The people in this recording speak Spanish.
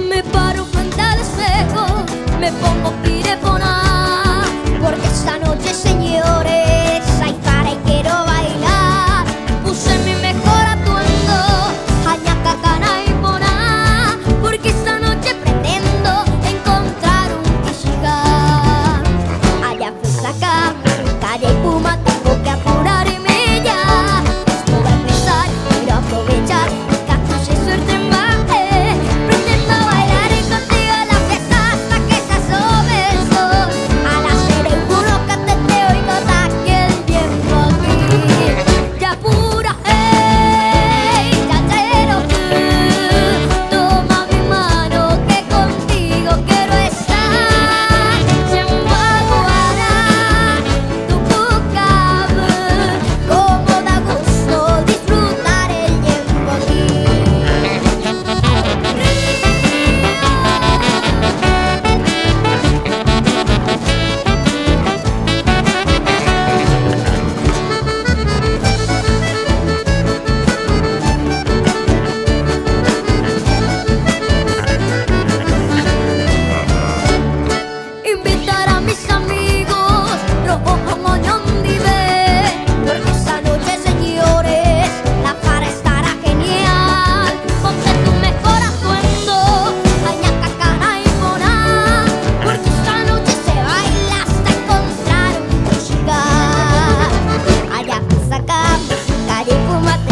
Me paro frente al espejo, me pongo pirepona, porque esta noche, señores, hay para y quiero bailar. Puse mi mejor atuendo, hañaca, cana y pona, porque esta noche pretendo encontrar un kishigan. Allá fui sacar calle y puma, tengo que apurarme ya. Esto va a empezar, quiero aprovechar, cactus y suerte en baje. Pretendo bailar y contigo en la fiesta hasta que se asome el sol. Al hacer el puro cateteo y nota que el tiempo aquí te apura, hey, ya quiero tú. Toma mi mano que contigo quiero estar. Chembaguara, tu cucab, como da gusto disfrutar el tiempo aquí. Invitar a mis amigos, rojo como Ñondive, porque esta noche, señores, la para estará genial. Ponte tu mejor atuendo, hañaca, cana y pona, porque esta noche se baila hasta encontrar un kishigan. Allá pues acá, calle y fumate.